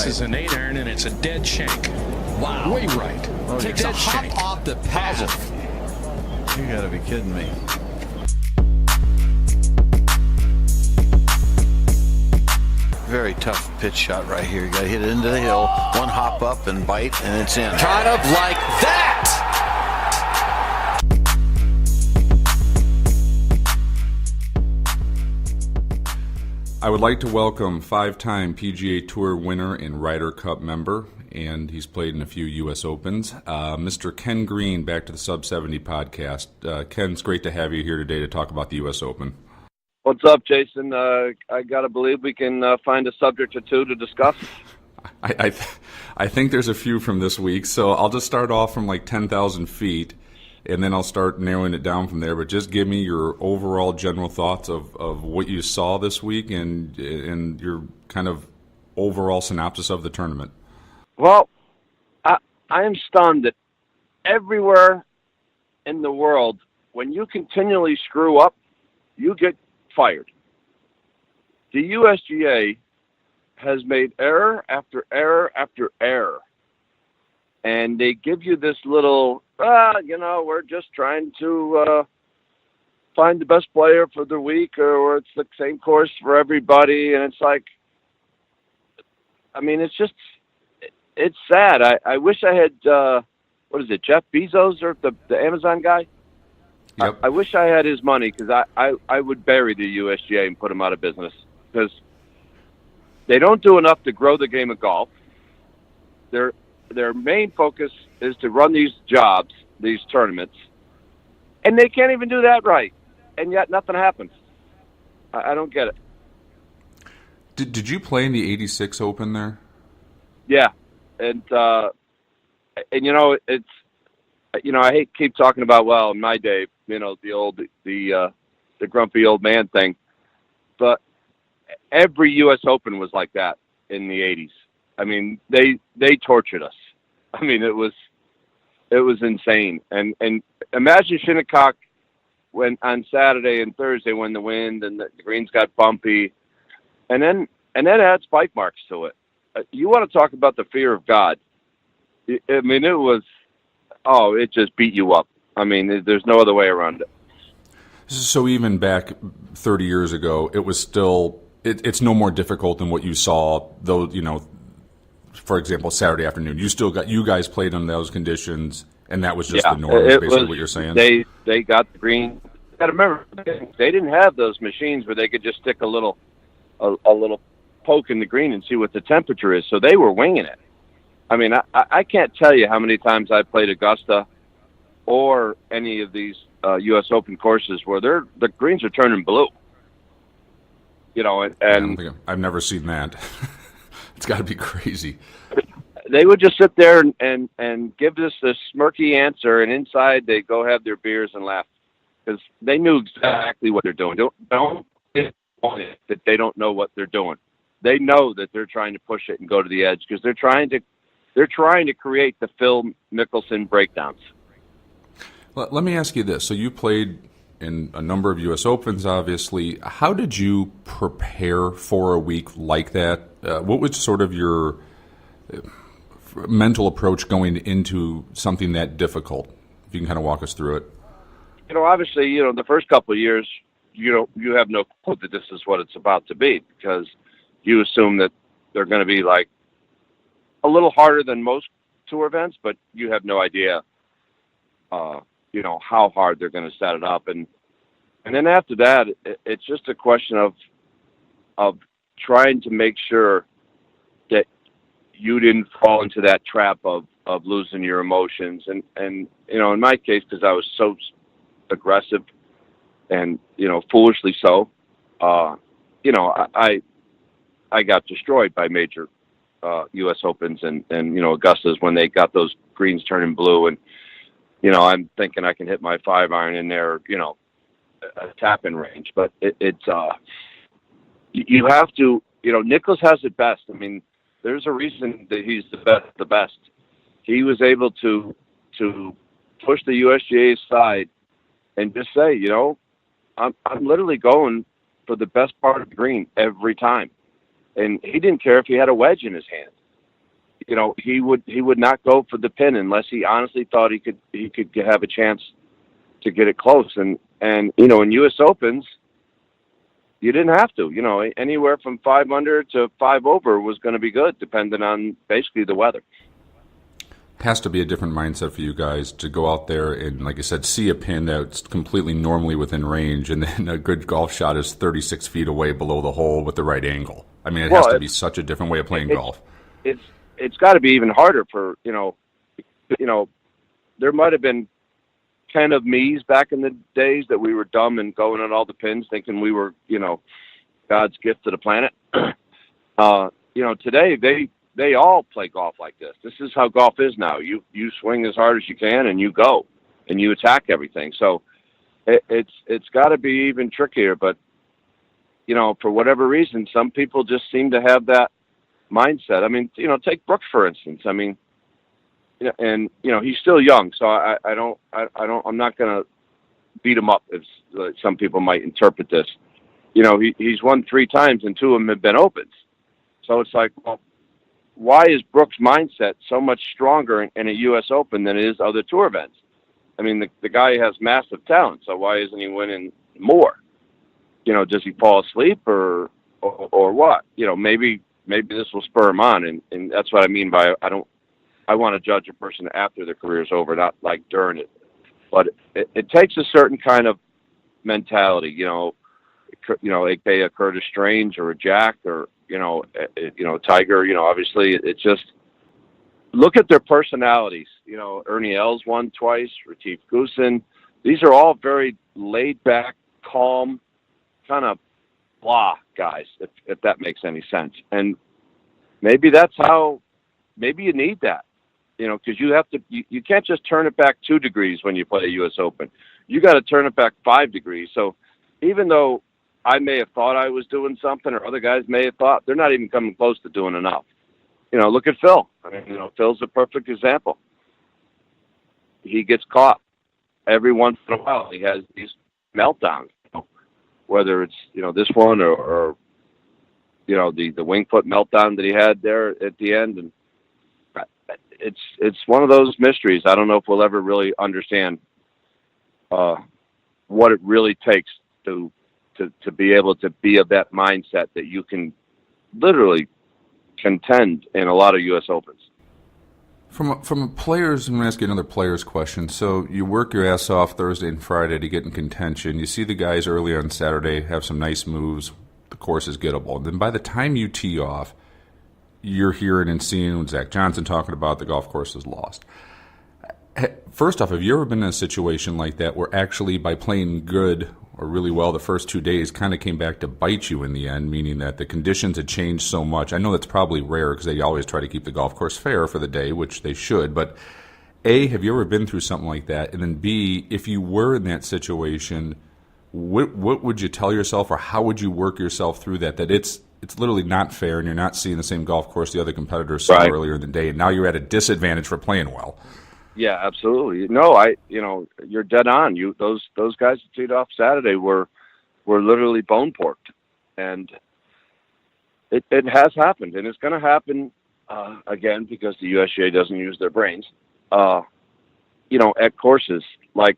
This is an 8-iron, and it's a dead shank. Wow. Way right. Oh, takes a hop off the path. You gotta be kidding me. Very tough pitch shot right here. You gotta hit it into the hill, one hop up and bite, and it's in. Kind of like that. I would like to welcome five-time PGA Tour winner and Ryder Cup member, and he's played in a few U.S. Opens, Mr. Ken Green, back to the Sub 70 podcast. Ken, it's great to have you here today to talk about the U.S. Open. What's up, Jason? I got to believe we can find a subject or two to discuss. I think there's a few from this week, so I'll just start off from like 10,000 feet, and then I'll start narrowing it down from there. But just give me your overall general thoughts of what you saw this week and your kind of overall synopsis of the tournament. Well, I am stunned that everywhere in the world, when you continually screw up, you get fired. The USGA has made error after error after error. And they give you this little, we're just trying to find the best player for the week, or it's the same course for everybody. And it's like, I mean, it's sad. I wish I had, Jeff Bezos or the Amazon guy? Yep. I wish I had his money, because I would bury the USGA and put him out of business, because they don't do enough to grow the game of golf. Their main focus is to run these jobs, these tournaments, and they can't even do that right, and yet nothing happens. I don't get it. Did you play in the 86 Open there? Yeah, and it's, I hate to keep talking about, well, in my day, the grumpy old man thing, but every U.S. Open was like that in the 80s. I mean, they tortured us. I mean, it was insane. And imagine Shinnecock when on Saturday and Thursday when the wind and the greens got bumpy, and then it had spike marks to it. You want to talk about the fear of God? I mean, it just beat you up. I mean, there's no other way around it. So even back 30 years ago, it was still it's no more difficult than what you saw, though. For example, Saturday afternoon, you guys played in those conditions, and that was just the norm. Is basically what you're saying. They got the green. You got to remember, they didn't have those machines where they could just stick a little poke in the green and see what the temperature is. So they were winging it. I mean, I can't tell you how many times I played Augusta or any of these U.S. Open courses where the greens are turning blue. And I've never seen that. It's got to be crazy. They would just sit there and give us this smirky answer, and inside they go have their beers and laugh, because they knew exactly what they're doing. Don't that they don't know what they're doing. They know that they're trying to push it and go to the edge, because they're trying to create the Phil Mickelson breakdowns. Let me ask you this. So you played in a number of U.S. Opens, obviously. How did you prepare for a week like that? What was sort of your mental approach going into something that difficult? If you can kind of walk us through it. Obviously, the first couple of years, you have no clue that this is what it's about to be, because you assume that they're going to be like a little harder than most tour events, but you have no idea, how hard they're going to set it up. And then after that, it's just a question of trying to make sure that you didn't fall into that trap of losing your emotions. And in my case, because I was so aggressive and, foolishly so, I got destroyed by major U.S. Opens and Augustas when they got those greens turning blue. And, I'm thinking I can hit my 5-iron in there, a tap-in range. But you have to, Nicklaus has it best. I mean, there's a reason that he's the best. He was able to push the USGA aside and just say, I'm literally going for the best part of the green every time. And he didn't care if he had a wedge in his hand. he would not go for the pin unless he honestly thought he could have a chance to get it close. And in U.S. Opens, you didn't have to. Anywhere from 5 under to 5 over was going to be good, depending on basically the weather. Has to be a different mindset for you guys to go out there and, like I said, see a pin that's completely normally within range, and then a good golf shot is 36 feet away below the hole with the right angle. I mean, it has to be such a different way of playing golf. It's got to be even harder for there might have been 10 of me's back in the days that we were dumb and going on all the pins thinking we were God's gift to the planet. Today they all play golf like this. This is how golf is now. You swing as hard as you can and you go and you attack everything. So it's got to be even trickier. But for whatever reason, some people just seem to have that mindset. I mean, take Brooks for instance. I mean, and he's still young, so I'm not going to beat him up as some people might interpret this. He's won 3 times and 2 of them have been opens. So it's like, well, why is Brooks' mindset so much stronger in a U.S. Open than it is other tour events? I mean, the guy has massive talent, so why isn't he winning more? Does he fall asleep or what? Maybe this will spur him on, and that's what I mean by I want to judge a person after their career's over, not like during it. But it takes a certain kind of mentality, aka a Curtis Strange or a Jack or Tiger. Obviously, it's just look at their personalities. Ernie Els won twice, Retief Goosen. These are all very laid back, calm, kind of blah guys, if that makes any sense. And maybe that's how. Maybe you need that. Because you can't just turn it back 2 degrees when you play a U.S. Open. You got to turn it back 5 degrees. So even though I may have thought I was doing something or other guys may have thought, they're not even coming close to doing enough. Look at Phil. I mean, Phil's a perfect example. He gets caught every once in a while. He has these meltdowns, whether it's, this one or the wing foot meltdown that he had there at the end. And it's one of those mysteries. I don't know if we'll ever really understand what it really takes to be able to be of that mindset that you can literally contend in a lot of U.S. Opens. From a players, I'm going to ask you another player's question. So you work your ass off Thursday and Friday to get in contention. You see the guys early on Saturday have some nice moves. The course is gettable. And then by the time you tee off, you're hearing and seeing Zach Johnson talking about the golf course is lost. First off, have you ever been in a situation like that where actually by playing good or really well the first 2 days kind of came back to bite you in the end, meaning that the conditions had changed so much? I know that's probably rare because they always try to keep the golf course fair for the day, which they should. But A, have you ever been through something like that? And then B, if you were in that situation, what would you tell yourself or how would you work yourself through that it's literally not fair and you're not seeing the same golf course the other competitors saw earlier in the day, and now you're at a disadvantage for playing well? Yeah, absolutely. No, you're dead on. Those guys that teed off Saturday were literally bone porked, and it has happened, and it's going to happen again because the USGA doesn't use their brains. At courses like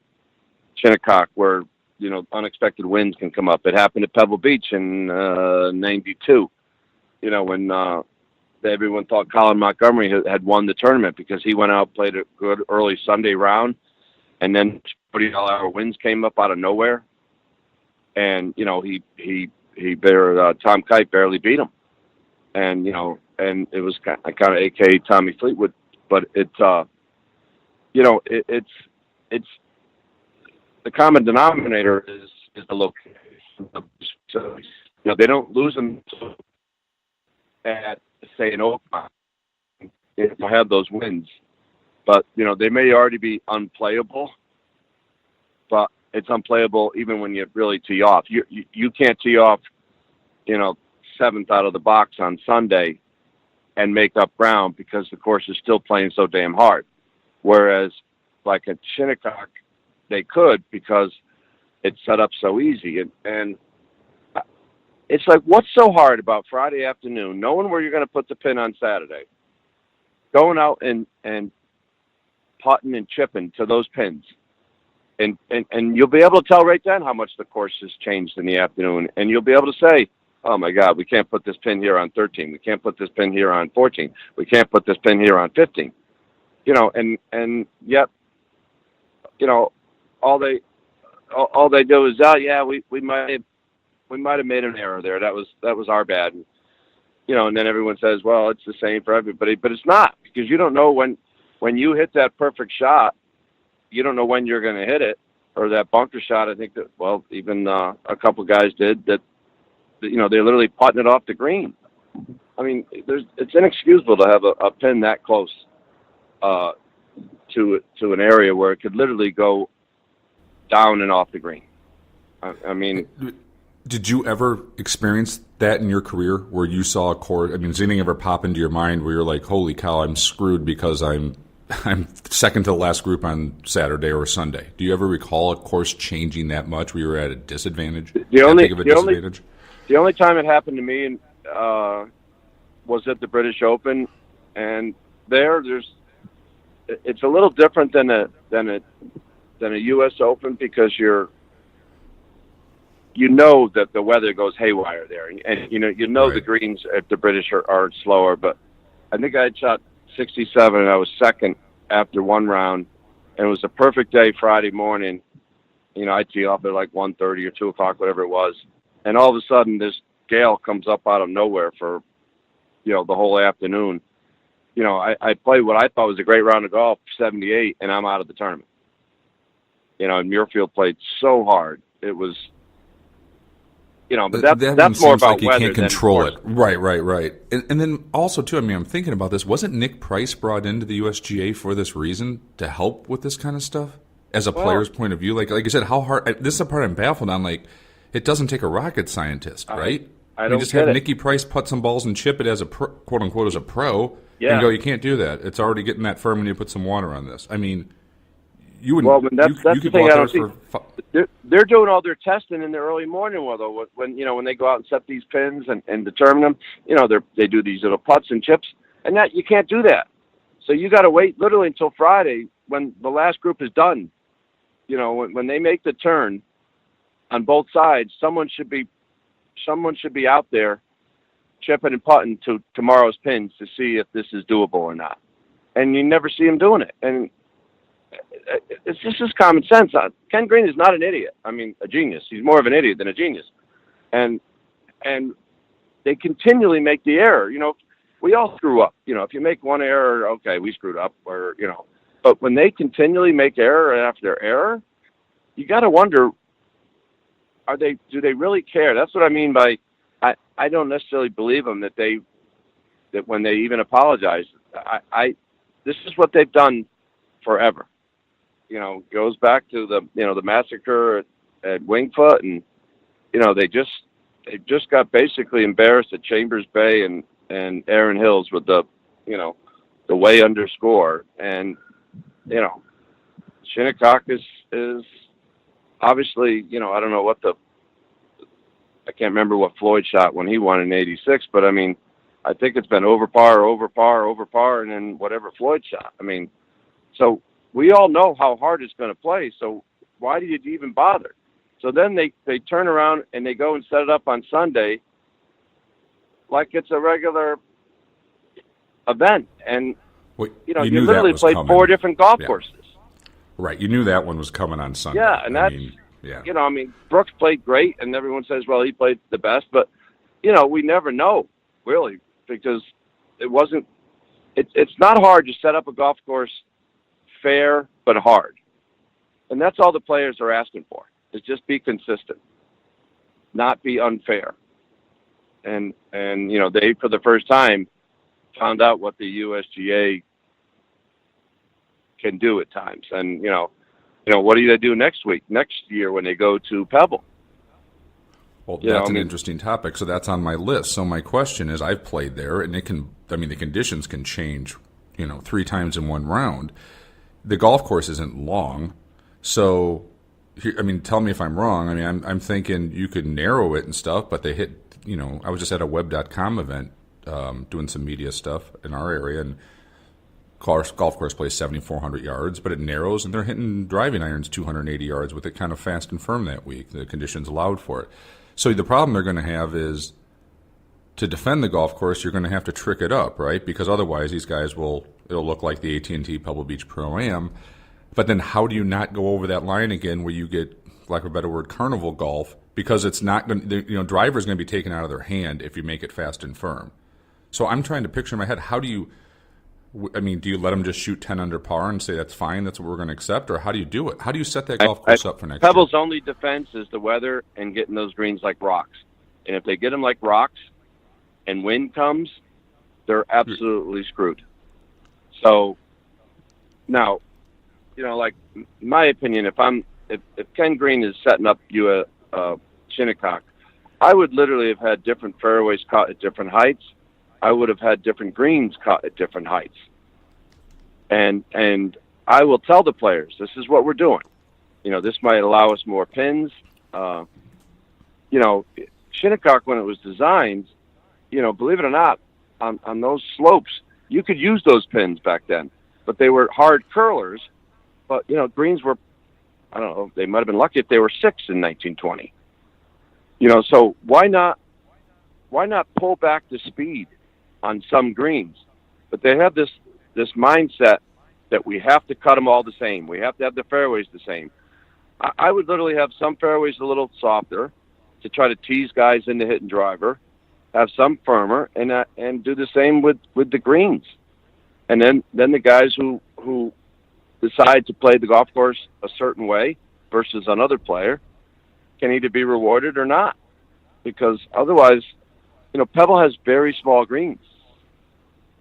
Shinnecock, where unexpected winds can come up. It happened at Pebble Beach in '92. When everyone thought Colin Montgomery had won the tournament because he went out, played a good early Sunday round, and then 40-mile-an-hour winds came up out of nowhere, and Tom Kite barely beat him, and it was kind of AKA Tommy Fleetwood, but it's the common denominator is the location. So they don't lose them at, say, an Oakmont if you have those wins, but they may already be unplayable, but it's unplayable even when you really tee off. You can't tee off 7th out of the box on Sunday and make up ground because the course is still playing so damn hard, whereas like at Shinnecock they could because it's set up so easy. And it's like, what's so hard about Friday afternoon, knowing where you're going to put the pin on Saturday, going out and putting and chipping to those pins. And you'll be able to tell right then how much the course has changed in the afternoon. And you'll be able to say, oh, my God, we can't put this pin here on 13. We can't put this pin here on 14. We can't put this pin here on 15. You know, and yet, you know, all they do is, oh, yeah, we might have made an error there. That was our bad. And, you know, and then everyone says, well, it's the same for everybody. But it's not, because you don't know when you hit that perfect shot, you don't know when you're going to hit it, or that bunker shot. I think that, well, even a couple guys did that. You know, they're literally putting it off the green. I mean, it's inexcusable to have a pin that close to an area where it could literally go down and off the green. I mean, did you ever experience that in your career where you saw a course? I mean, does anything ever pop into your mind where you're like, "Holy cow, I'm screwed because I'm second to the last group on Saturday or Sunday"? Do you ever recall a course changing that much where you were at a disadvantage? The only time it happened to me was at the British Open, and it's a little different than a U.S. Open, because you know that the weather goes haywire there, and you know right. The greens at the British are slower. But I think I had shot 67, and I was second after one round, and it was a perfect day Friday morning. You know, I tee off at like 1:30 or 2 o'clock, whatever it was. And all of a sudden, this gale comes up out of nowhere for, you know, the whole afternoon. You know, I played what I thought was a great round of golf, 78, and I'm out of the tournament. You know, and Muirfield played so hard. It was, you know, but that's more about like you weather. Can't control it. Right. And then also, too, I mean, I'm thinking about this. Wasn't Nick Price brought into the USGA for this reason, to help with this kind of stuff? As a player's point of view? Like I said, how hard – this is the part I'm baffled on. Like, it doesn't take a rocket scientist, right? I don't just get have it. Nicky Price putt some balls and chip it as a quote unquote as a pro, yeah. And go, you can't do that. It's already getting that firm, and you put some water on this. I mean, you would. Well, that's the thing I don't see. For, they're doing all their testing in the early morning, though. When they go out and set these pins and determine them, you know, they do these little putts and chips, and that you can't do that. So you got to wait literally until Friday when the last group is done. You know, when they make the turn on both sides, someone should be out there chipping and putting to tomorrow's pins to see if this is doable or not. And you never see them doing it. And it's just common sense. Ken Green is not an idiot. I mean, a genius. He's more of an idiot than a genius. And they continually make the error. You know, we all screw up. You know, if you make one error, okay, we screwed up, or, you know. But when they continually make error after error, you got to wonder, do they really care? That's what I mean by, I don't necessarily believe them that when they even apologize. This is what they've done forever. You know, goes back to the massacre at Wingfoot, and you know they just got basically embarrassed at Chambers Bay and Erin Hills with the way under score. And you know, Shinnecock is obviously, you know, I don't know I can't remember what Floyd shot when he won in '86, but I mean, I think it's been over par, and then whatever Floyd shot. I mean, so we all know how hard it's going to play, so why do you even bother? So then they turn around and they go and set it up on Sunday like it's a regular event. And, you know, you literally played coming. 4 different golf courses. Right. You knew that one was coming on Sunday. Yeah, and you know, I mean, Brooks played great, and everyone says, well, he played the best. But, you know, we never know, really, because it's not hard to set up a golf course fair but hard. And that's all the players are asking for, is just be consistent, not be unfair. And you know, they, for the first time, found out what the USGA can do at times. And, you know, what do they do next year when they go to Pebble? Well, that's an interesting topic. So that's on my list. So my question is, I've played there, and the conditions can change, you know, 3 times in one round. The golf course isn't long. So, I mean, tell me if I'm wrong. I mean, I'm thinking you could narrow it and stuff, but they hit, you know, I was just at a web.com event doing some media stuff in our area, and golf course plays 7,400 yards, but it narrows, and they're hitting driving irons 280 yards with it kind of fast and firm that week. The conditions allowed for it. So the problem they're going to have is to defend the golf course, you're going to have to trick it up, right? Because otherwise these guys it'll look like the AT&T Pebble Beach Pro-Am. But then how do you not go over that line again where you get, like a better word, carnival golf? Because it's not going to, driver's going to be taken out of their hand if you make it fast and firm. So I'm trying to picture in my head, do you let them just shoot 10 under par and say that's fine, that's what we're going to accept? Or how do you do it? How do you set that golf course up for next year? Pebble's only defense is the weather and getting those greens like rocks. And if they get them like rocks and wind comes, they're absolutely screwed. So now, like my opinion, if Ken Green is setting up you a Shinnecock, I would literally have had different fairways caught at different heights. I would have had different greens caught at different heights. And I will tell the players, this is what we're doing. This might allow us more pins. Shinnecock, when it was designed, believe it or not, on those slopes, you could use those pins back then, but they were hard curlers. But, greens were, I don't know, they might have been lucky if they were 6 in 1920. So why not pull back the speed on some greens? But they have this mindset that we have to cut them all the same. We have to have the fairways the same. I would literally have some fairways a little softer to try to tease guys into hitting driver, have some firmer, and do the same with the greens. And then the guys who decide to play the golf course a certain way versus another player can either be rewarded or not. Because otherwise, Pebble has very small greens.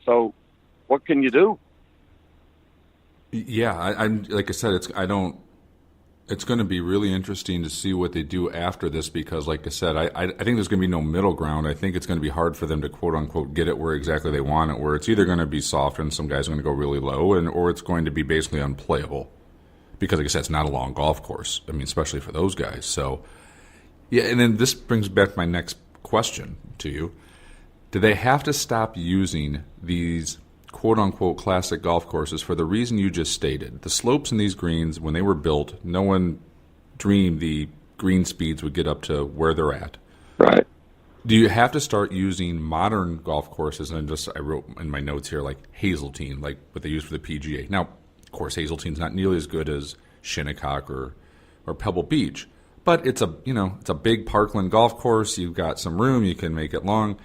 So what can you do? Yeah, I'm like I said, it's going to be really interesting to see what they do after this, because like I said, I think there's going to be no middle ground. I think it's going to be hard for them to quote unquote get it where exactly they want it, where it's either going to be soft and some guys are going to go really low, or it's going to be basically unplayable, because like I said, it's not a long golf course. I mean, especially for those guys. So yeah, and then this brings back my next question to you. Do they have to stop using these quote-unquote classic golf courses for the reason you just stated? The slopes in these greens, when they were built, no one dreamed the green speeds would get up to where they're at. Right. Do you have to start using modern golf courses? And I wrote in my notes here, like Hazeltine, like what they use for the PGA. Now, of course, Hazeltine's not nearly as good as Shinnecock or Pebble Beach, but it's a big parkland golf course. You've got some room. You can make it long.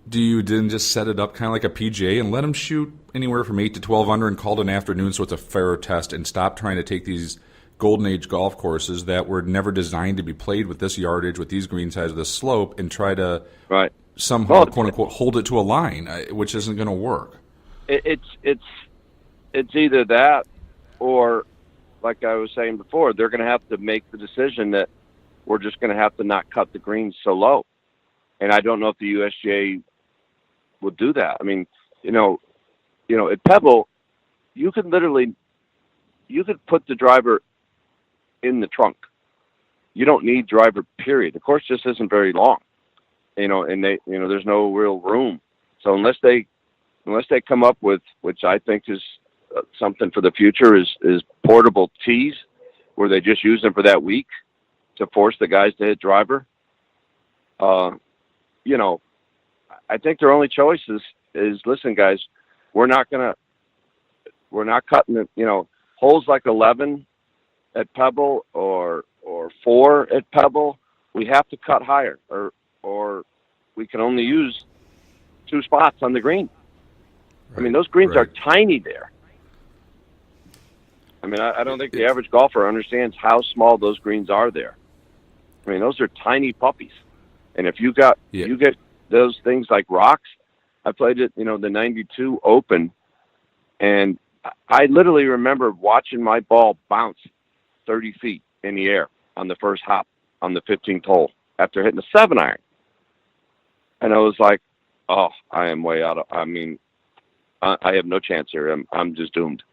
Do you then just set it up kind of like a PGA and let them shoot anywhere from 8 to 12 under and call it an afternoon so it's a fairer test, and stop trying to take these golden age golf courses that were never designed to be played with this yardage, with these green size, with this slope, and try to somehow, quote unquote, hold it to a line, which isn't going to work? It's either that, or like I was saying before, they're going to have to make the decision that we're just going to have to not cut the greens so low. And I don't know if the USGA would do that. I mean, at Pebble, you could put the driver in the trunk. You don't need driver, period. The course just isn't very long, and there's no real room. So unless they come up with, which I think is something for the future, is portable tees where they just use them for that week to force the guys to hit driver. I think their only choice is listen, guys, we're not cutting it, holes like 11 at Pebble or 4 at Pebble. We have to cut higher, or we can only use 2 spots on the green. Right. I mean, those greens are tiny there. I mean, I don't think the average golfer understands how small those greens are there. I mean, those are tiny puppies. And if you get those things like rocks, I played it, the 92 Open, and I literally remember watching my ball bounce 30 feet in the air on the first hop on the 15th hole after hitting a 7-iron. And I was like, oh, I am way out of, I have no chance here. I'm just doomed.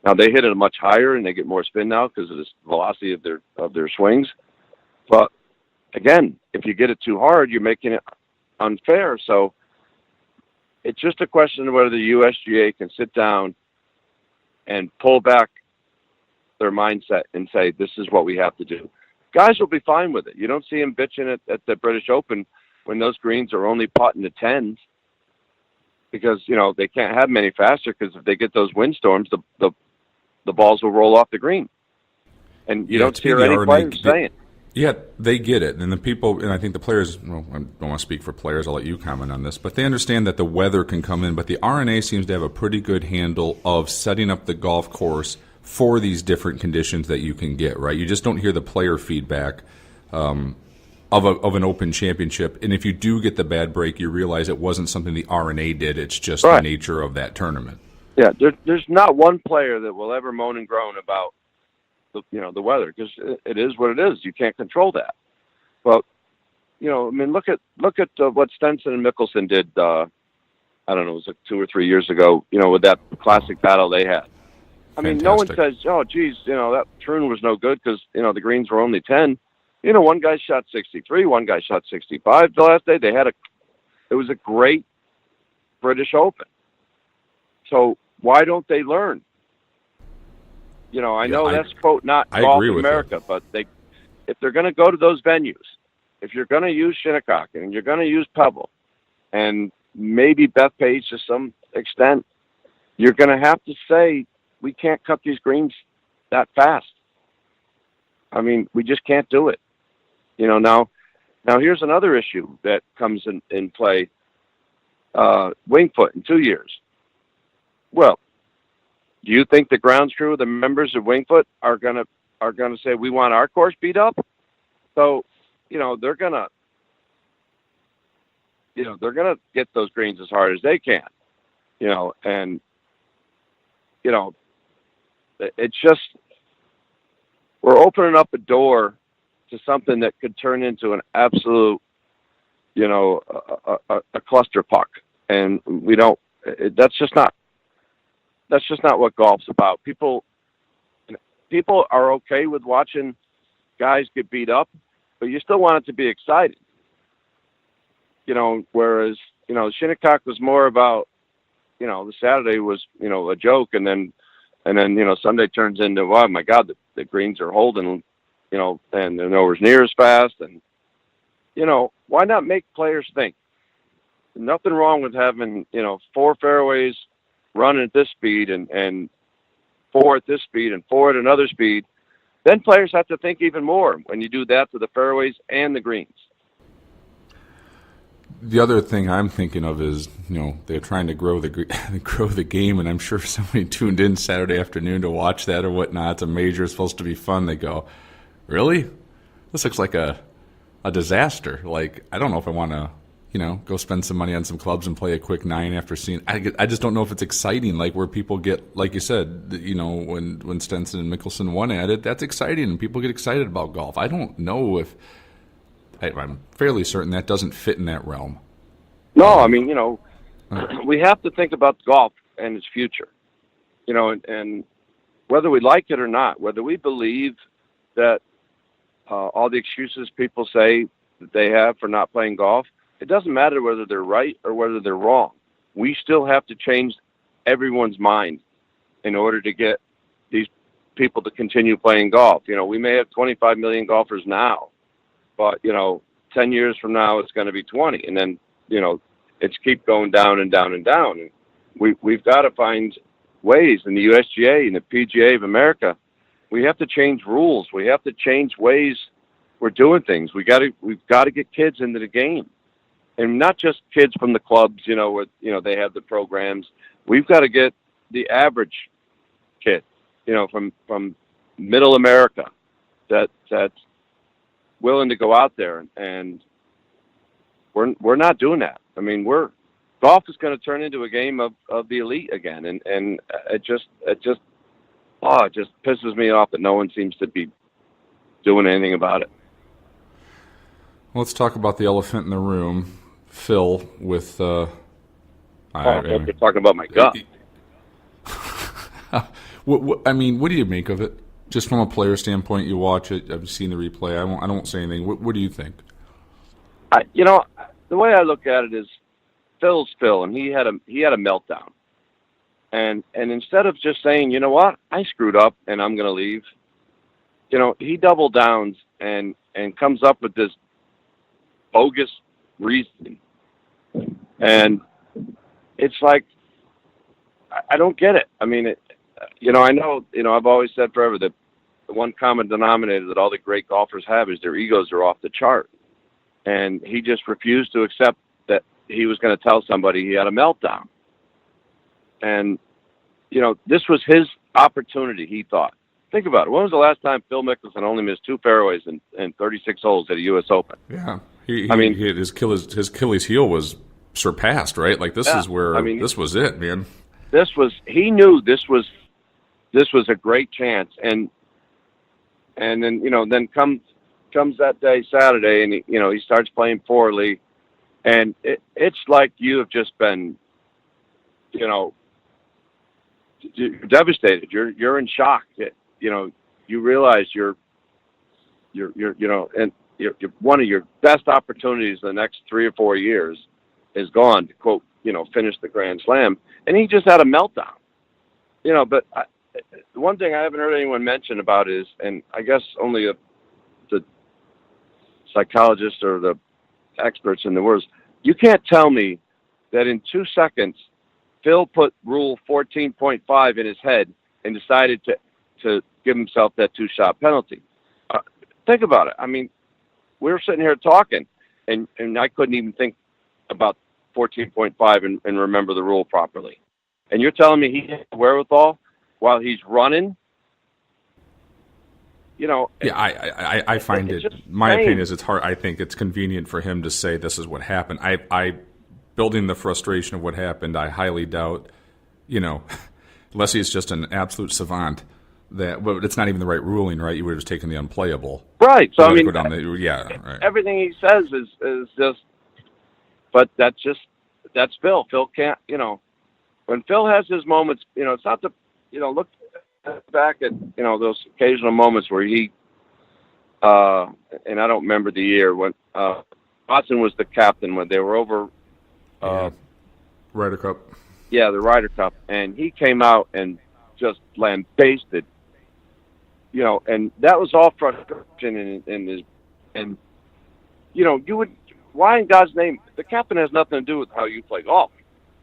Now they hit it much higher and they get more spin now because of the velocity of their swings. But again, if you get it too hard, you're making it unfair. So It's just a question of whether the USGA can sit down and pull back their mindset and say, this is what we have to do. Guys will be fine with it. You don't see them bitching at the British Open when those greens are only putting to 10s because, they can't have many faster because if they get those windstorms, the balls will roll off the green. And you don't hear any players saying. Yeah, they get it. And the people, and I think the players, well, I don't want to speak for players, I'll let you comment on this, but they understand that the weather can come in, but the R&A seems to have a pretty good handle of setting up the golf course for these different conditions that you can get, right? You just don't hear the player feedback of an Open Championship. And if you do get the bad break, you realize it wasn't something the R&A did. It's just the nature of that tournament. Yeah, there's not one player that will ever moan and groan about the weather because it is what it is. You can't control that. But look at what Stenson and Mickelson did. I don't know, it was like 2 or 3 years ago. With that classic battle they had. I mean, no one says, "Oh, geez, that Troon was no good because the greens were only 10." One guy shot 63, one guy shot 65 the last day. It was a great British Open. So why don't they learn? I know that's quote not Golf America, but if they're going to go to those venues, if you're going to use Shinnecock and you're going to use Pebble, and maybe Bethpage to some extent, you're going to have to say we can't cut these greens that fast. I mean, we just can't do it. Now here's another issue that comes in play. Winged Foot in 2 years. Well, do you think the grounds crew, the members of Winged Foot, are gonna say we want our course beat up? So, they're gonna get those greens as hard as they can. It's just we're opening up a door to something that could turn into an absolute, a clusterfuck, and we don't. That's just not what golf's about. People are okay with watching guys get beat up, but you still want it to be exciting. Whereas, Shinnecock was more about, the Saturday was, a joke, and then Sunday turns into, oh my God, the greens are holding, and they're nowhere near as fast. And, why not make players think? Nothing wrong with having, 4 fairways running at this speed and 4 at this speed and 4 at another speed. Then players have to think even more when you do that to the fairways and the greens. The other thing I'm thinking of is, they're trying to grow the game, and I'm sure somebody tuned in Saturday afternoon to watch that or whatnot. It's a major, it's supposed to be fun. They go, really? This looks like a disaster. Like, I don't know if I want to, go spend some money on some clubs and play a quick 9 after seeing. I just don't know if it's exciting, like where people get, like you said, when Stenson and Mickelson won at it, that's exciting, and people get excited about golf. I don't know if. I'm fairly certain that doesn't fit in that realm. No, I mean, we have to think about golf and its future, and whether we like it or not, whether we believe that all the excuses people say that they have for not playing golf, it doesn't matter whether they're right or whether they're wrong. We still have to change everyone's mind in order to get these people to continue playing golf. We may have 25 million golfers now, but 10 years from now it's going to be 20, and then it's keep going down and down and down. And we've got to find ways in the USGA and the PGA of America. We have to change rules. We have to change ways we're doing things. We've got to get kids into the game, and not just kids from the clubs. Where they have the programs. We've got to get the average kid, from middle America, that's willing to go out there, and we're not doing that. I mean, golf is going to turn into a game of the elite again, and it just pisses me off that no one seems to be doing anything about it. Let's talk about the elephant in the room, Phil. With you're talking about my gut. What do you make of it? Just from a player standpoint, you watch it. I've seen the replay. I won't say anything. What do you think? The way I look at it is, Phil's Phil, and he had a meltdown. And instead of just saying, you know what, I screwed up and I'm going to leave, he double downs and comes up with this bogus reason. And it's like, I don't get it. I mean, I know, I've always said forever that the one common denominator that all the great golfers have is their egos are off the chart. And he just refused to accept that he was going to tell somebody he had a meltdown. And, this was his opportunity, he thought. Think about it. When was the last time Phil Mickelson only missed 2 fairways in 36 holes at a U.S. Open? Yeah. He his Achilles heel was surpassed, right? Like, this is where, this was it, man. He knew this was a great chance. And then, then comes that day, Saturday, and he starts playing poorly. And it's like you have just been, you're devastated. You're in shock. You realize you're one of your best opportunities in the next 3 or 4 years is gone to, quote, finish the Grand Slam. And he just had a meltdown. But the one thing I haven't heard anyone mention about is, and I guess only the psychologists or the experts in the world, you can't tell me that in 2 seconds Phil put Rule 14.5 in his head and decided to give himself that 2-shot penalty. Think about it. I mean, we were sitting here talking, and I couldn't even think about 14.5 and remember the rule properly. And you're telling me he had the wherewithal while he's running? Yeah, I find my opinion is it's hard. I think it's convenient for him to say this is what happened. I building the frustration of what happened, I highly doubt, unless he's just an absolute savant, but it's not even the right ruling, right? You would have just taken the unplayable. Right. So, right. Everything he says is just, but that's Phil. Phil can't, when Phil has his moments, it's not look back at, those occasional moments where he, and I don't remember the year when, Watson was the captain when they were over, Ryder Cup. Yeah, the Ryder Cup, and he came out and just lambasted, and that was all frustration and you would, why in God's name, the captain has nothing to do with how you play golf.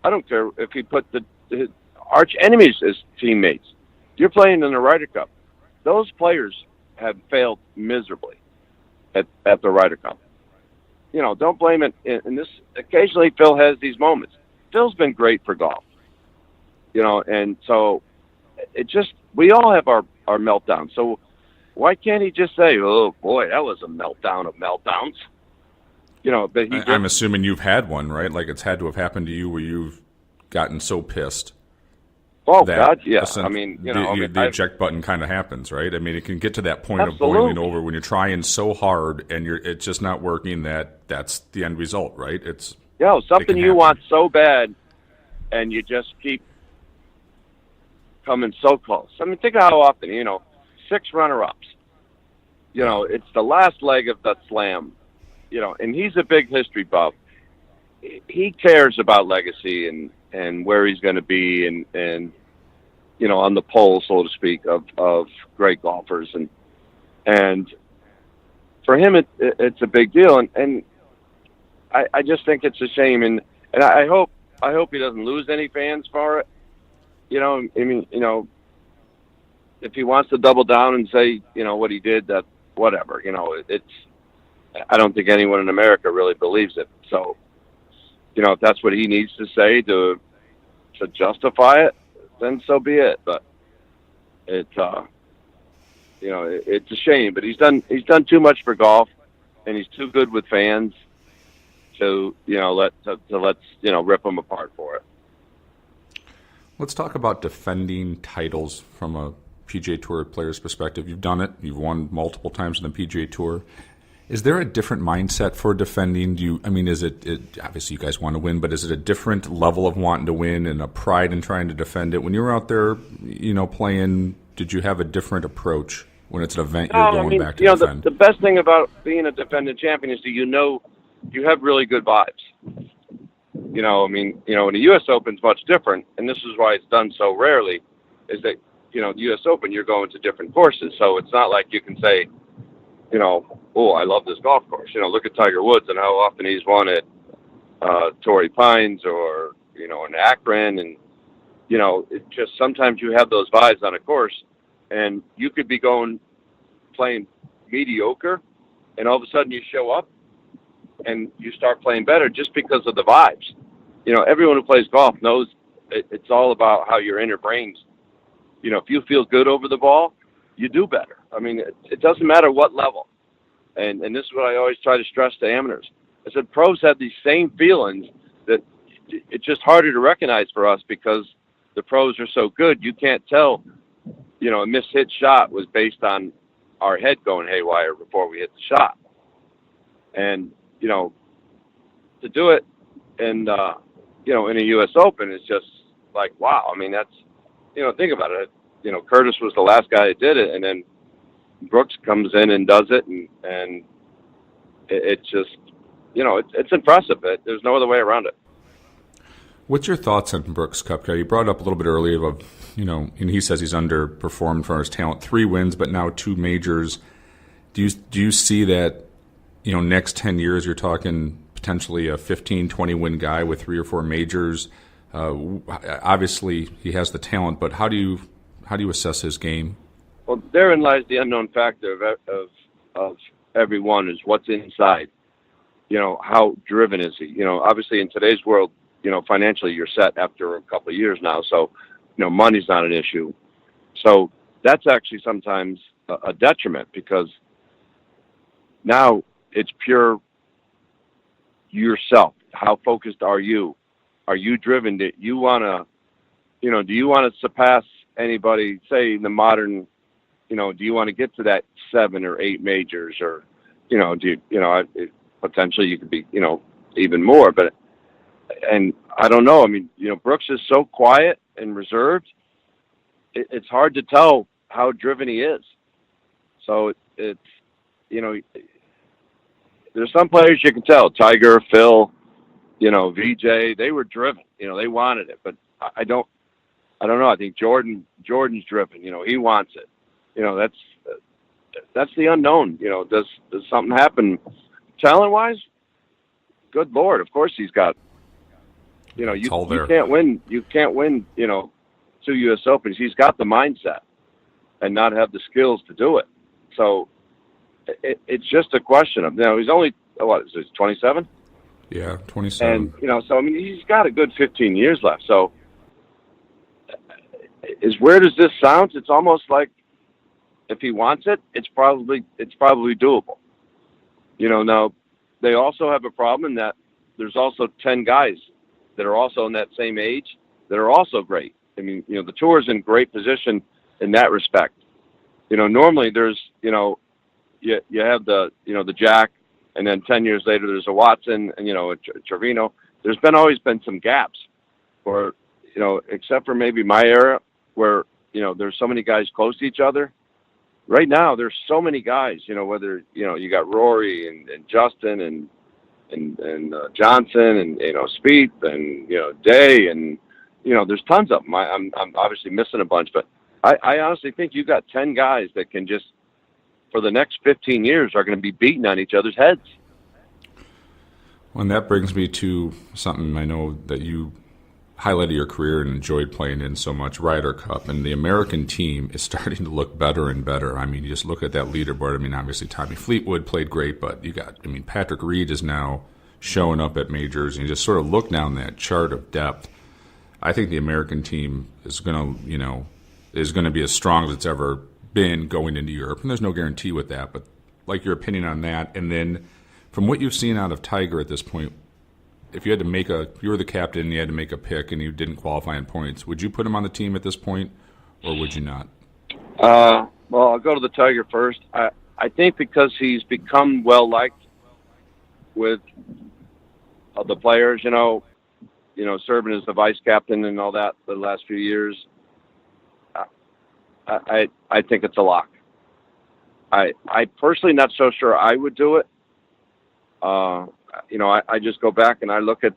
I don't care if he put his arch enemies as teammates. You're playing in the Ryder Cup. Those players have failed miserably at the Ryder Cup. Don't blame it. And this, occasionally Phil has these moments. Phil's been great for golf, and so it just, we all have our meltdown. So why can't he just say, oh boy, that was a meltdown of meltdowns? But I'm assuming you've had one, right? Like, it's had to have happened to you where you've gotten so pissed. Oh God, yeah. The eject button kind of happens, right? I mean, it can get to that point Absolutely. of boiling over when you're trying so hard and it's just not working. That's the end result, right? It's something you want so bad, and you just keep coming so close. I mean, think of how often 6 runner-ups. It's the last leg of the slam. And he's a big history buff. He cares about legacy and where he's going to be and on the pole, so to speak, of great golfers. And for him, it's a big deal. And I just think it's a shame. And I hope he doesn't lose any fans for it. If he wants to double down and say, what he did, that whatever, I don't think anyone in America really believes it. So, if that's what he needs to say to justify it, then so be it. But it's a shame. But he's done too much for golf, and he's too good with fans to let's rip him apart for it. Let's talk about defending titles from a PGA Tour player's perspective. You've done it. You've won multiple times in the PGA Tour. Is there a different mindset for defending? Is it obviously you guys want to win, but is it a different level of wanting to win and a pride in trying to defend it? When you were out there, playing, did you have a different approach when it's an event you're going back to defend? The best thing about being a defending champion is that you have really good vibes. I mean, in the U.S. Open's much different, and this is why it's done so rarely, is that, the U.S. Open, you're going to different courses. So it's not like you can say, oh, I love this golf course. Look at Tiger Woods and how often he's won at Torrey Pines or, in Akron. And, it just sometimes you have those vibes on a course, and you could be playing mediocre, and all of a sudden you show up and you start playing better just because of the vibes. Everyone who plays golf knows it's all about how your inner brain's. If you feel good over the ball, you do better. I mean, it doesn't matter what level. And this is what I always try to stress to amateurs. I said pros have these same feelings that it's just harder to recognize for us because the pros are so good. You can't tell, a mishit shot was based on our head going haywire before we hit the shot. And, to do it in a U.S. Open is just like, wow. I mean, that's, think about it. Curtis was the last guy that did it, and then Brooks comes in and does it, and it's just, it's impressive. There's no other way around it. What's your thoughts on Brooks' Cup? You brought it up a little bit earlier of, and he says he's underperformed for his talent. 3 wins, but now 2 majors. Do you see that, next 10 years you're talking potentially a 15, 20 win guy with 3 or 4 majors? Obviously he has the talent, but how do you assess his game? Well, therein lies the unknown factor of everyone is what's inside. How driven is he? Obviously in today's world, financially you're set after a couple of years now, so money's not an issue. So that's actually sometimes a detriment because now it's pure yourself. How focused are you? Are you driven? Do you want to surpass anybody, say in the modern, do you want to get to that 7 or 8 majors or, potentially you could be, even more, and I don't know. I mean, Brooks is so quiet and reserved. It's hard to tell how driven he is. So it's, there's some players you can tell, Tiger, Phil, VJ, they were driven, they wanted it, but I don't know. I think Jordan's driven, he wants it. That's the unknown. Does something happen talent wise? Good Lord. Of course he's got, you can't win, 2 U.S. Opens. He's got the mindset and not have the skills to do it. So it's just a question of, he's only, what is this, 27? Yeah, 27. And, so, I mean, he's got a good 15 years left. So as weird as this sounds, it's almost like if he wants it, it's probably doable. Now they also have a problem in that there's also 10 guys that are also in that same age that are also great. I mean, the tour is in great position in that respect. Normally there's, you have the Jack, and then 10 years later there's a Watson and, a Trevino. There's always been some gaps where, except for maybe my era where, there's so many guys close to each other. Right now there's so many guys, whether, you got Rory and Justin and Johnson and, Spieth and, Day and, there's tons of them. I'm obviously missing a bunch, but I honestly think you got 10 guys that can just, for the next 15 years, are going to be beating on each other's heads. Well, and that brings me to something I know that you highlighted your career and enjoyed playing in so much, Ryder Cup. And the American team is starting to look better and better. I mean, you just look at that leaderboard. I mean, obviously Tommy Fleetwood played great, but Patrick Reed is now showing up at majors. And you just sort of look down that chart of depth. I think the American team is going to be as strong as it's ever been going into Europe, and there's no guarantee with that, but like your opinion on that. And then from what you've seen out of Tiger at this point, if you had to you were the captain and you had to make a pick and you didn't qualify in points, would you put him on the team at this point or would you not? Well, I'll go to the Tiger first. I think because he's become well-liked with the players, serving as the vice captain and all that for the last few years, I think it's a lock. I personally not so sure I would do it. I just go back and I look at,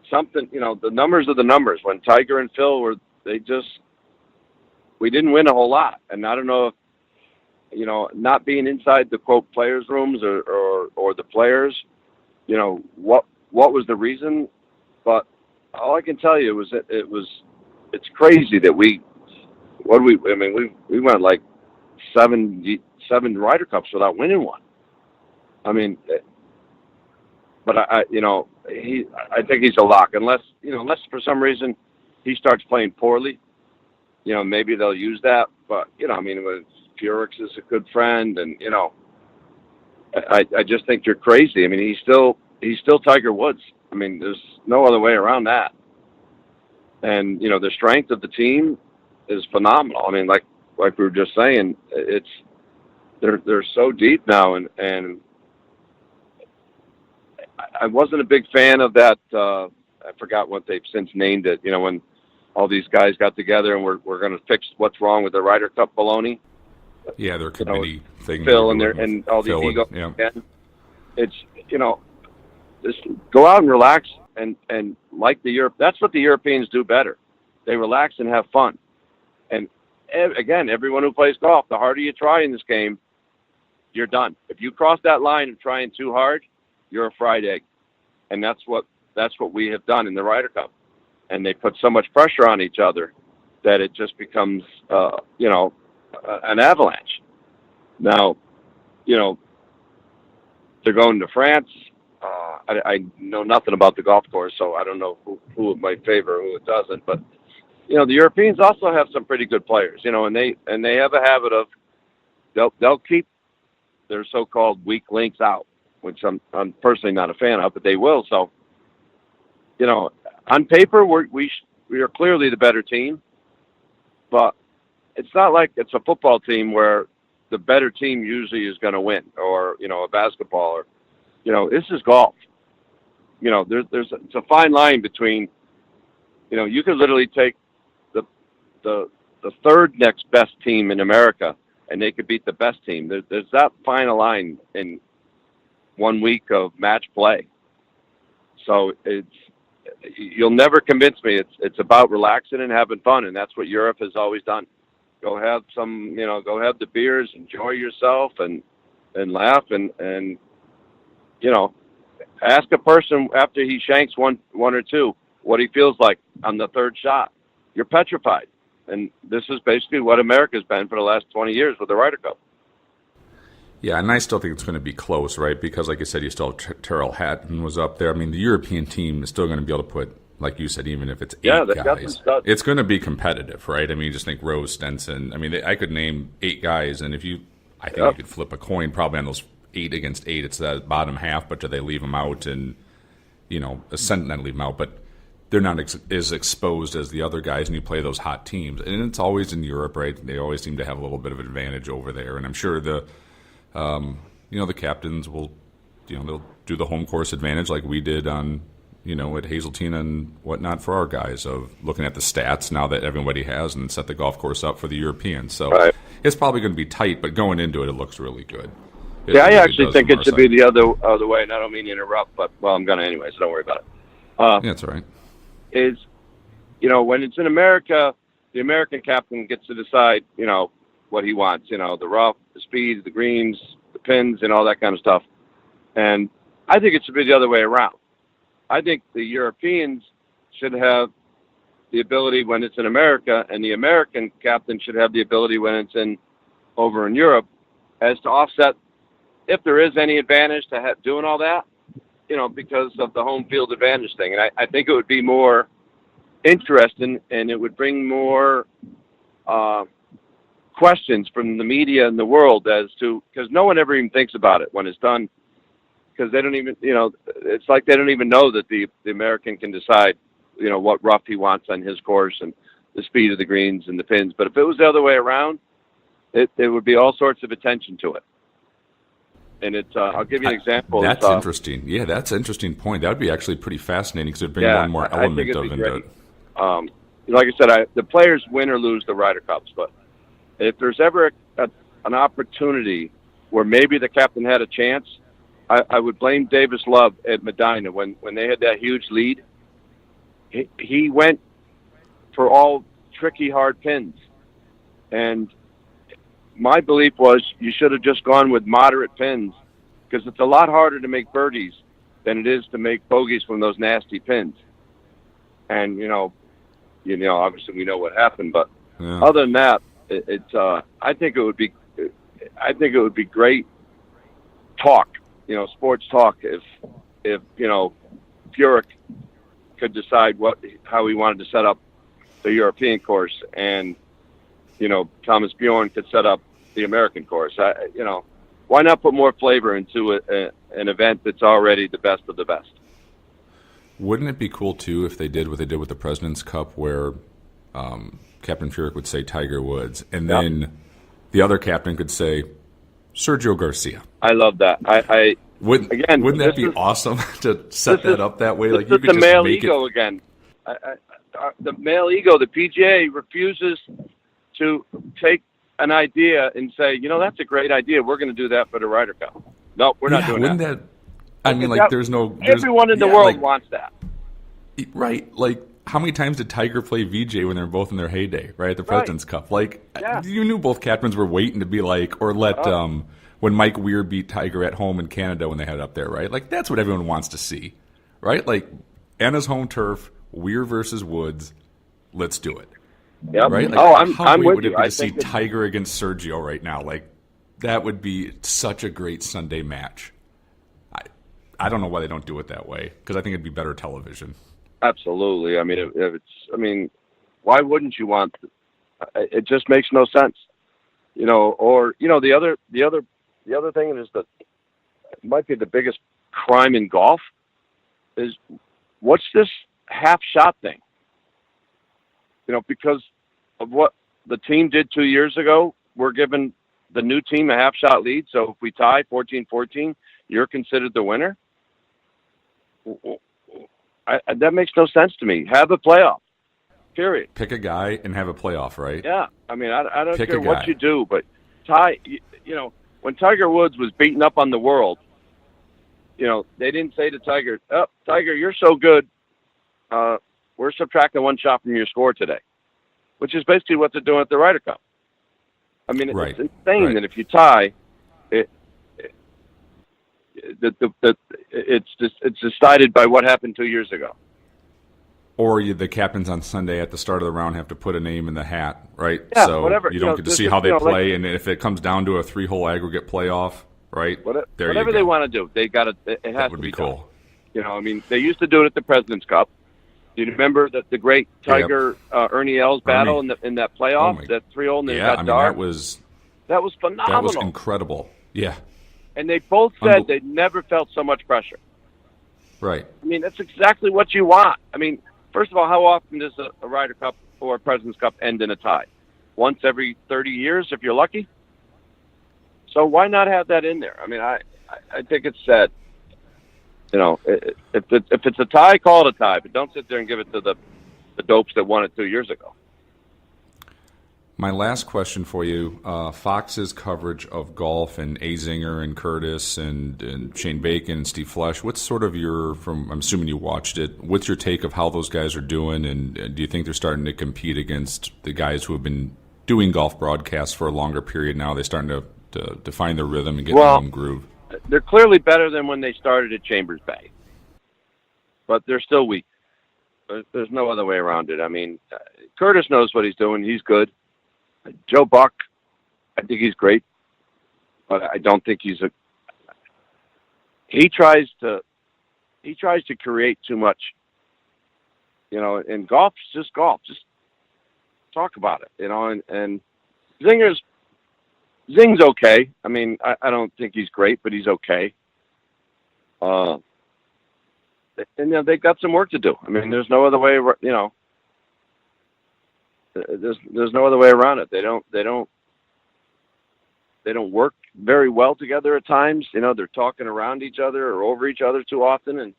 something, the numbers are the numbers. When Tiger and Phil we didn't win a whole lot. And I don't know if, not being inside the quote players' rooms or the players, what was the reason? But all I can tell you is that it's crazy that we went like seven Ryder Cups without winning one. I mean, but I think he's a lock unless for some reason he starts playing poorly. Maybe they'll use that. But Purix is a good friend, and I just think you're crazy. I mean, he's still Tiger Woods. I mean, there's no other way around that. And the strength of the team is phenomenal. I mean, like we were just saying, they're so deep now, and I wasn't a big fan of that. I forgot what they've since named it. When all these guys got together and we're going to fix what's wrong with the Ryder Cup baloney. Yeah, their committee thing. Phil and all the Phil ego. Yeah. And it's just go out and relax and like the Europe. That's what the Europeans do better. They relax and have fun. And again, everyone who plays golf, the harder you try in this game, you're done. If you cross that line of trying too hard, you're a fried egg. And that's what we have done in the Ryder Cup. And they put so much pressure on each other that it just becomes, an avalanche. Now, they're going to France. I know nothing about the golf course, so I don't know who it might favor, who it doesn't. But the Europeans also have some pretty good players, and they have a habit of they'll keep their so-called weak links out, which I'm personally not a fan of, but they will. So, on paper we are clearly the better team, but it's not like it's a football team where the better team usually is going to win, or a basketball, or this is golf. It's a fine line between, you could literally take the third next best team in America and they could beat the best team. There's that fine a line in 1 week of match play. So you'll never convince me. It's about relaxing and having fun, and that's what Europe has always done. Go have go have the beers, enjoy yourself, and laugh, and ask a person after he shanks one or two what he feels like on the third shot. You're petrified, and this is basically what America's been for the last 20 years with the Ryder Cup. Yeah, and I still think it's going to be close, right? Because, like you said, you still have Terrell Hatton was up there. I mean, the European team is still going to be able to put, like you said, even if it's eight guys, it's going to be competitive, right? I mean, you just think Rose, Stenson. I mean, I could name 8 guys, and I think you could flip a coin probably on those 8 against 8. It's that bottom half, but do they leave them out? And Ascent not leave them out, but they're not as exposed as the other guys, and you play those hot teams. And it's always in Europe, right? They always seem to have a little bit of advantage over there, and I'm sure the captains will, they'll do the home course advantage like we did on, at Hazeltine and whatnot for our guys, of looking at the stats now that everybody has and set the golf course up for the Europeans. So It's probably going to be tight, but going into it, it looks really good. I actually think it should be the other way, and I don't mean to interrupt, but, I'm going to anyway, so don't worry about it. Yeah, that's all right. When it's in America, the American captain gets to decide, what he wants, the rough, the speed, the greens, the pins, and all that kind of stuff. And I think it should be the other way around. I think the Europeans should have the ability when it's in America, and the American captain should have the ability when it's over in Europe, as to offset if there is any advantage to doing all that, because of the home field advantage thing. And I think it would be more interesting, and it would bring more questions from the media and the world as to, because no one ever even thinks about it when it's done, because they don't even, it's like they don't even know that the American can decide, what rough he wants on his course and the speed of the greens and the pins. But if it was the other way around, there would be all sorts of attention to it. And it's, I'll give you an example. That's interesting. Yeah, that's an interesting point. That would be actually pretty fascinating, because it would bring one more element of into it. Like I said, the players win or lose the Ryder Cups, but if there's ever an opportunity where maybe the captain had a chance, I would blame Davis Love at Medina when they had that huge lead, he went for all tricky, hard pins. And my belief was you should have just gone with moderate pins because it's a lot harder to make birdies than it is to make bogeys from those nasty pins. And, obviously we know what happened, but other than that, I think it would be great talk, sports talk if Furyk could decide how he wanted to set up the European course, and Thomas Bjorn could set up the American course. Why not put more flavor into an event that's already the best of the best? Wouldn't it be cool too if they did what they did with the President's Cup, where Captain Furyk would say Tiger Woods, and then the other captain could say Sergio Garcia? I love that. Wouldn't that be awesome to set that up that way? Like you could the just male make ego it again. The male ego. The PGA refuses to take an idea and say, that's a great idea. We're going to do that for the Ryder Cup. No, we're not doing wouldn't that. I mean, like, everyone in the world wants that. Right. Like, how many times did Tiger play VJ when they were both in their heyday, right, at the President's Cup? Like, you knew both captains were waiting to be like, or when Mike Weir beat Tiger at home in Canada when they had it up there, right? Like, that's what everyone wants to see, right? Like, Anna's home turf, Weir versus Woods, let's do it. Yep. Right? Like, I'm how with great would you. it be to see Tiger against Sergio right now? Like, that would be such a great Sunday match. I don't know why they don't do it that way, because I think it'd be better television. Absolutely. I mean, why wouldn't you want? It just makes no sense, Or the other thing is that it might be the biggest crime in golf is what's this half shot thing? Because of what the team did 2 years ago, we're giving the new team a half shot lead. So if we tie 14-14, you're considered the winner. That makes no sense to me. Have a playoff, period. Pick a guy and have a playoff, right? Yeah. I mean, I don't Pick care a what guy. you do, but when Tiger Woods was beaten up on the world, they didn't say to Tiger, "Oh, Tiger, you're so good. We're subtracting one shot from your score today," which is basically what they're doing at the Ryder Cup. I mean, it's insane that if you tie, it's decided by what happened 2 years ago. Or the captains on Sunday at the start of the round have to put a name in the hat, right? Yeah, so whatever. You don't get to see how they play, and if it comes down to a 3-hole aggregate playoff, right? Whatever they want to do, they got to. It has that to would be cool. Done. They used to do it at the President's Cup. Do you remember the great Tiger Ernie Els battle in that playoff, that 3-hole, and then got dark? That was phenomenal. That was incredible. Yeah. And they both said they never felt so much pressure. Right. I mean, that's exactly what you want. I mean, first of all, how often does a Ryder Cup or a President's Cup end in a tie? Once every 30 years, if you're lucky. So why not have that in there? I mean, I think it's sad. If it's a tie, call it a tie, but don't sit there and give it to the dopes that won it 2 years ago. My last question for you, Fox's coverage of golf and Azinger and Curtis and Shane Bacon and Steve Flesch, what's sort of I'm assuming you watched it, what's your take of how those guys are doing, and do you think they're starting to compete against the guys who have been doing golf broadcasts for a longer period now? They're starting to find their rhythm and get their own groove? They're clearly better than when they started at Chambers Bay, but they're still weak. There's no other way around it. I mean, Curtis knows what he's doing. He's good. Joe Buck, I think he's great, but I don't think he tries to create too much. And golf's just golf. Just talk about it, and Zing's okay. I mean, I don't think he's great, but he's okay. And they've got some work to do. I mean, there's no other way, There's no other way around it. They don't work very well together at times. They're talking around each other or over each other too often,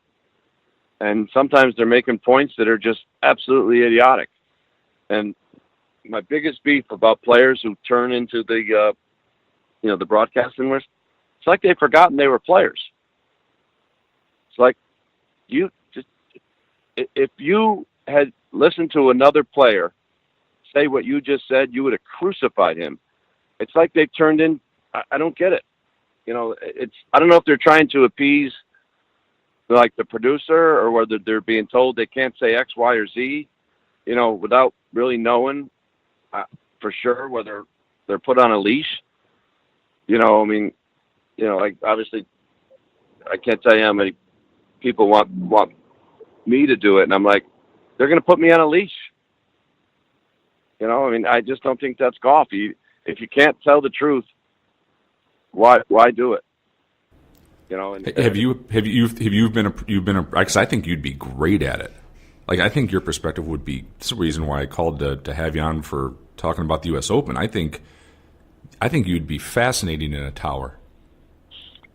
and sometimes they're making points that are just absolutely idiotic. And my biggest beef about players who turn into the broadcasting list, it's like they've forgotten they were players. It's like if you had listened to another player say what you just said, you would have crucified him. It's like they've turned in. I don't get it. You know, I don't know if they're trying to appease like the producer or whether they're being told they can't say X, Y, or Z, you know, without really knowing for sure whether they're put on a leash. You know, I mean, you know, like obviously I can't tell you how many people want me to do it. And I'm like, they're going to put me on a leash. You know, I mean, I just don't think that's golf. If you can't tell the truth, why do it? You know, and you've been a because I think you'd be great at it. Like, I think your perspective would be, that's the reason why I called to have you on for talking about the U.S. Open. I think you'd be fascinating in a tower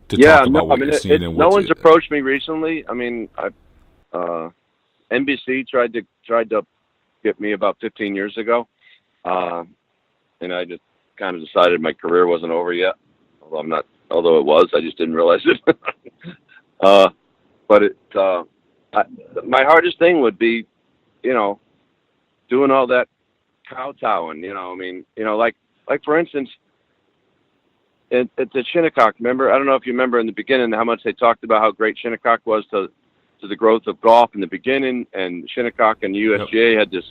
to talk about what you're seeing. No one's approached me recently. I mean, NBC tried to get me about 15 years ago, and I just kind of decided my career wasn't over yet. Although it was, I just didn't realize it. But my hardest thing would be, you know, doing all that kowtowing. You know, I mean, you know, like for instance, at the Shinnecock. Remember, I don't know if you remember in the beginning how much they talked about how great Shinnecock was to the growth of golf in the beginning, and Shinnecock and USGA had this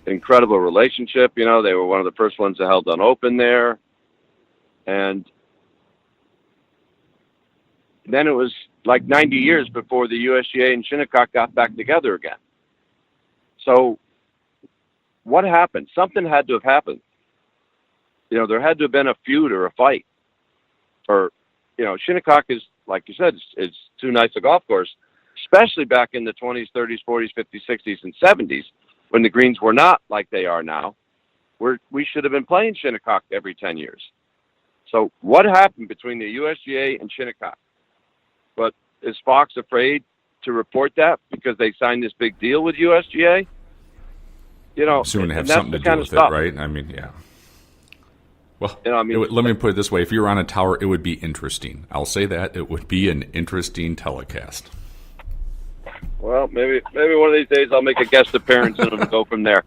incredible relationship. You know, they were one of the first ones that held an Open there, and then it was like 90 years before the USGA and Shinnecock got back together again. So what happened? Something had to have happened. You know, there had to have been a feud or a fight. Or, you know, Shinnecock is, like you said, it's too nice a golf course, especially back in the 20s, 30s, 40s, 50s, 60s, and 70s, when the greens were not like they are now. We should have been playing Shinnecock every 10 years. So what happened between the USGA and Shinnecock? But is Fox afraid to report that because they signed this big deal with USGA? You know, soon to have something to do with it, right? I mean, yeah. Well, you know, I mean, let me put it this way: if you were on a tower, it would be interesting. I'll say that it would be an interesting telecast. Well, maybe one of these days I'll make a guest appearance and go from there.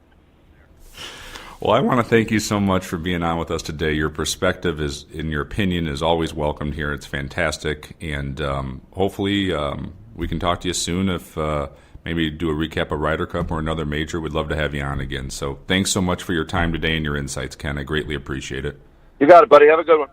Well, I want to thank you so much for being on with us today. Your perspective is, and your opinion is always welcomed here. It's fantastic, and hopefully we can talk to you soon. If maybe do a recap of Ryder Cup or another major, we'd love to have you on again. So thanks so much for your time today and your insights, Ken. I greatly appreciate it. You got it, buddy. Have a good one.